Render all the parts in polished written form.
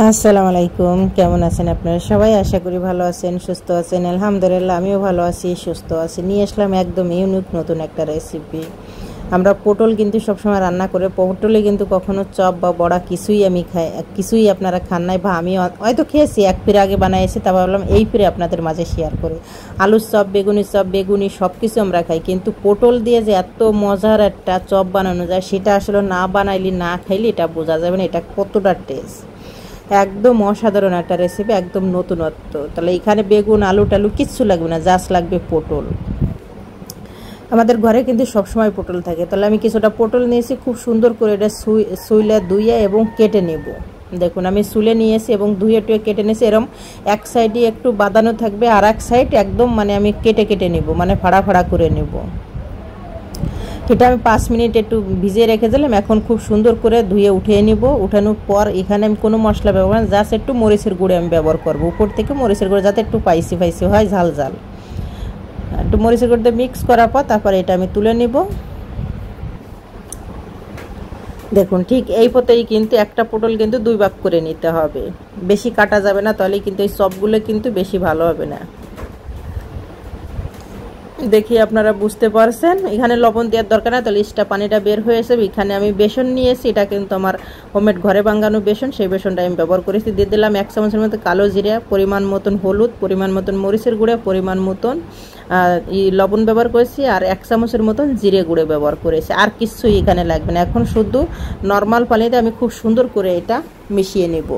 আসসালামু আলাইকুম, কেমন আছেন আপনারা সবাই? আশা করি ভালো আছেন, সুস্থ আছেন। আলহামদুলিল্লাহ আমিও ভালো আছি, সুস্থ আছি। নিয়ে আসলাম একদম ইউনিক নতুন একটা রেসিপি। আমরা পটল কিন্তু সবসময় রান্না করে, পটলে কিন্তু কখনো চপ বা বড়া কিছুই আমি খাই, কিছুই আপনারা খান নাই, বা আমি হয়তো খেয়েছি, এক ফিরে আগে বানাইছি, তা ভাবলাম এই ফিরে আপনাদের মাঝে শেয়ার করি। আলুর চপ, বেগুনি সব কিছু আমরা খাই, কিন্তু পটল দিয়ে যে এত মজার একটা চপ বানানো যায়, সেটা আসলে না বানাইলে না খাইলে এটা বোঝা যাবে না এটা কতটা টেস্ট। একদম অসাধারণ একটা রেসিপি, একদম নতুনত্ব। তাহলে এখানে বেগুন, আলু টালু কিচ্ছু লাগবে না, জাস্ট লাগবে পটল। আমাদের ঘরে কিন্তু সবসময় পটল থাকে। তাহলে আমি কিছুটা পটল নিয়েছি, খুব সুন্দর করে এটা সুইলে ধুয়ে এবং কেটে নেব। দেখুন আমি সুলে নিয়েছি এবং ধুয়ে টুয়ে কেটে নিয়েছি। এরকম এক সাইডে একটু বাঁধানো থাকবে, আর এক সাইড একদম আমি কেটে নেব, ফাড়া ফাড়া করে নেব। এটা আমি 5 মিনিট একটু ভিজিয়ে রেখে দিলাম। এখন খুব সুন্দর করে ধুয়ে উঠিয়ে নিব। উঠানোর পর এখানে আমি কোনো মশলা ব্যবহার না, জাস্ট একটু মরিচের গুঁড়ো আমি ব্যবহার করব উপর থেকে, মরিচের গুঁড়ো যাতে একটু স্পাইসি হয়, ঝাল একটু মরিচের গুঁড়ো দিয়ে মিক্স করার পর তারপরে এটা আমি তুলে নিব। দেখুন ঠিক এই পথেই কিন্তু একটা পটল কিন্তু 2 ভাগ করে নিতে হবে, বেশি কাটা যাবে না, তাহলে কিন্তু এই সবগুলো কিন্তু বেশি ভালো হবে না। দেখি আপনারা বুঝতে পারছেন। এখানে লবণ দেওয়ার দরকার না, তাহলে এক্সট্রা পানিটা বের হয়ে যাবে। এখানে আমি বেসন নিয়েছি, এটা কিন্তু আমার হোমমেড ঘরে বানানো বেসন, সেই বেসনটা আমি ব্যবহার করেছি। দিয়ে দিলাম 1 চামচের মতো কালো জিরা, পরিমাণ মতন হলুদ, পরিমাণ মতন মরিচের গুঁড়ো, পরিমাণ মতন লবণ ব্যবহার করেছি, আর 1 চামচের মতন জিরে গুঁড়ো ব্যবহার করেছি। আর কিছুই এখানে লাগবে না। এখন শুধু নর্মাল পানিতে আমি খুব সুন্দর করে এটা মিশিয়ে নেব।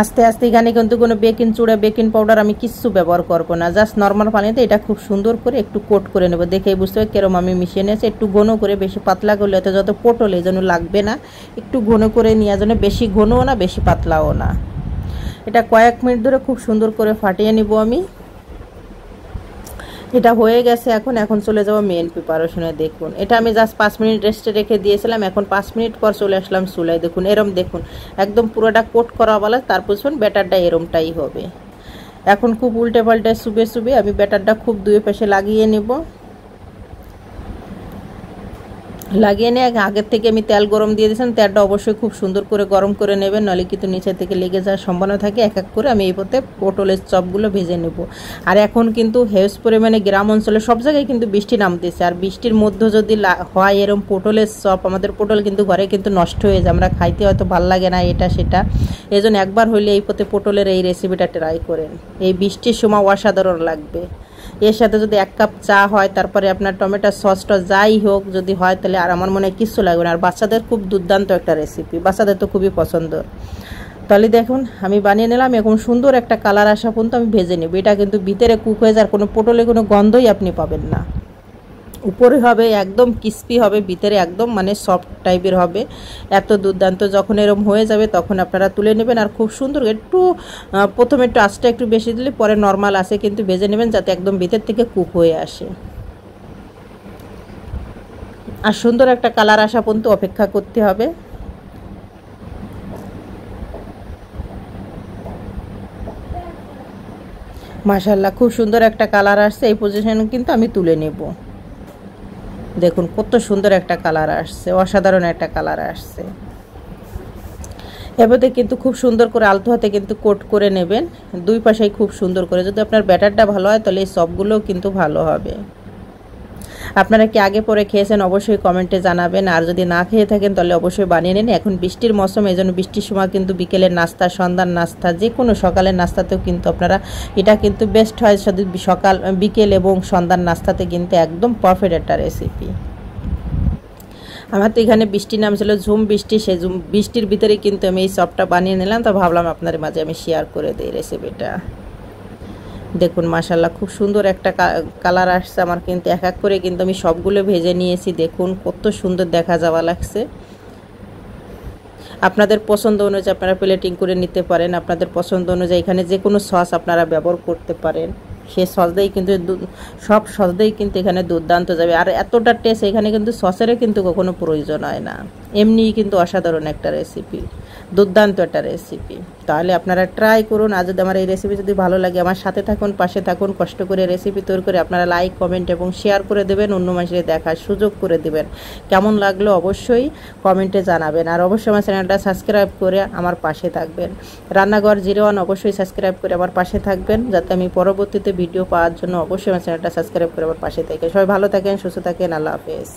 আস্তে আস্তে এখানে কিন্তু কোনো বেকিং চুড়া, বেকিং পাউডার আমি কিচ্ছু ব্যবহার করবো না, জাস্ট নর্মাল পানিতে এটা খুব সুন্দর করে একটু কোট করে নেব। দেখেই বুঝতে হবে কেরম আমি মিশিয়ে নিয়েছি। একটু ঘন করে, বেশি পাতলা করলে এতে যত পটল এই জন্য লাগবে না, একটু ঘন করে নেওয়ার জন্য, বেশি ঘনও না বেশি পাতলাও না। এটা কয়েক মিনিট ধরে খুব সুন্দর করে ফাটিয়ে নিব আমি। এটা হয়ে গেছে। এখন চলে যাব মেন প্রিপারেশনে। দেখুন এটা আমি জাস্ট 5 মিনিট রেস্টে রেখে দিয়েছিলাম। এখন 5 মিনিট পর চলে আসলাম চুলায়। দেখুন এরম, দেখুন একদম পুরোটা কোট করা বলা, তারপর ব্যাটারটা এরমটাই হবে। এখন খুব উল্টে পাল্টে চুবে আমি ব্যাটারটা খুব 2 পাশে লাগিয়ে নেব। লাগিয়ে নিয়ে আগের থেকে আমি তেল গরম দিয়ে দিয়েছিলাম। তেলটা অবশ্যই খুব সুন্দর করে গরম করে নেবেন, নইলে কিন্তু নিচে থেকে লেগে যাওয়ার সম্ভাবনা থাকে। এক এক করে আমি এই পথে পটলের চপগুলো ভেজে নেব। আর এখন কিন্তু হেউজ পরিমাণে গ্রাম অঞ্চলে সব জায়গায় কিন্তু বৃষ্টি নামতেছে, আর বৃষ্টির মধ্যে যদি হয় এরকম পটলের চপ, আমাদের পটল কিন্তু ঘরে কিন্তু নষ্ট হয়ে যায়, আমরা খাইতে হয়তো ভাল লাগে না এটা সেটা। এই জন্য একবার হইলে এই পথে পটলের এই রেসিপিটা ট্রাই করেন। এই বৃষ্টির সময় অসাধারণ লাগবে। এর সাথে যদি 1 কাপ চা হয়, তারপরে আপনার টমেটো সসটা যাই হোক যদি হয়, তাহলে আর আমার মনে হয় কিচ্ছু লাগবে না। আর বাচ্চাদের খুব দুর্দান্ত একটা রেসিপি, বাচ্চাদের তো খুবই পছন্দ। তাহলে দেখুন আমি বানিয়ে নিলাম। এখন সুন্দর একটা কালার আসা পর্যন্ত আমি ভেজে নেব। এটা কিন্তু ভিতরে কুক হয়ে যায়, কোনো পটলে কোনো গন্ধই আপনি পাবেন না। উপরে হবে একদম ক্রিস্পি হবে, ভিতরে একদম সফট টাইপের হবে, এত দুর্দান্ত। যখন এরম হয়ে যাবে তখন আপনারা তুলে নেবেন। আর খুব সুন্দর একটু প্রথমে একটু আঁচটা একটু বেশি দিলে পরে নর্মাল আছে কিন্তু ভেজে নেবেন, যাতে একদম ভিতর থেকে কুক হয়ে আসে। আর সুন্দর একটা কালার আসা পর্যন্ত অপেক্ষা করতে হবে। মাশাআল্লাহ খুব সুন্দর একটা কালার আসছে। এই পজিশনে কিন্তু আমি তুলে নেব। দেখুন কত সুন্দর একটা কালার আসছে, অসাধারণ একটা কালার আসছে। এবারে কিন্তু খুব সুন্দর করে আলতো হাতে কিন্তু কোট করে নেবেন 2 পাশেই খুব সুন্দর করে। যদি আপনার ব্যাটারটা ভালো হয় তাহলে এই সবগুলোও কিন্তু ভালো হবে। আপনারা কি আগে পরে খেয়েছেন অবশ্যই কমেন্টে জানাবেন, আর যদি না খেয়ে থাকেন তাহলে অবশ্যই বানিয়ে নিন। এখন বৃষ্টির মৌসুম, এই জন্য বৃষ্টির সময় কিন্তু বিকেলের নাস্তা, সন্ধ্যার নাস্তা, যে কোনো সকালের নাস্তাতেও কিন্তু আপনারা এটা কিন্তু বেস্ট হয়। শুধু সকাল, বিকেল এবং সন্ধ্যার নাস্তাতে কিন্তু একদম পারফেক্ট একটা রেসিপি। আমার তো এখানে বৃষ্টি নামছিল, ঝুম বৃষ্টি, সেই ঝুম বৃষ্টির ভিতরে কিন্তু আমি এই চপটা বানিয়ে নিলাম। তো ভাবলাম আপনাদের মাঝে আমি শেয়ার করে দিই রেসিপিটা। দেখুন মাশাআল্লাহ খুব সুন্দর একটা কালার আসছে আমার, কিন্তু এক এক করে কিন্তু আমি সবগুলো ভেজে নিয়েছি। দেখুন কত সুন্দর দেখা যাওয়া লাগছে। আপনাদের পছন্দ অনুযায়ী আপনারা প্লেটিং করে নিতে পারেন। আপনাদের পছন্দ অনুযায়ী এখানে যে কোনো সস আপনারা ব্যবহার করতে পারেন, সে সস দিয়েই কিন্তু সব সস দিয়েই কিন্তু এখানে দুর্দান্ত যাবে। আর এতটা টেস্ট এখানে কিন্তু সসেরও কিন্তু কখনো প্রয়োজন হয় না, এমনিই কিন্তু অসাধারণ একটা রেসিপি। দুর্দান্ত একটা রেসিপি। তাহলে আপনারা ট্রাই করুন। আর যদি আমার এই রেসিপি যদি ভালো লাগে, আমার সাথে থাকুন, পাশে থাকুন, কষ্ট করে রেসিপি তৈরি করে আপনারা লাইক, কমেন্ট এবং শেয়ার করে দেবেন, অন্য মানুষের দেখার সুযোগ করে দেবেন। কেমন লাগলো অবশ্যই কমেন্টে জানাবেন। আর অবশ্যই আমার চ্যানেলটা সাবস্ক্রাইব করে আমার পাশে থাকবেন। রান্নাঘর 01 অবশ্যই সাবস্ক্রাইব করে আমার পাশে থাকবেন, যাতে আমি পরবর্তীতে ভিডিও পাওয়ার জন্য অবশ্যই আমার চ্যানেলটা সাবস্ক্রাইব করে আমার পাশে থেকে। সবাই ভালো থাকেন, সুস্থ থাকেন, আল্লাহ হাফেজ।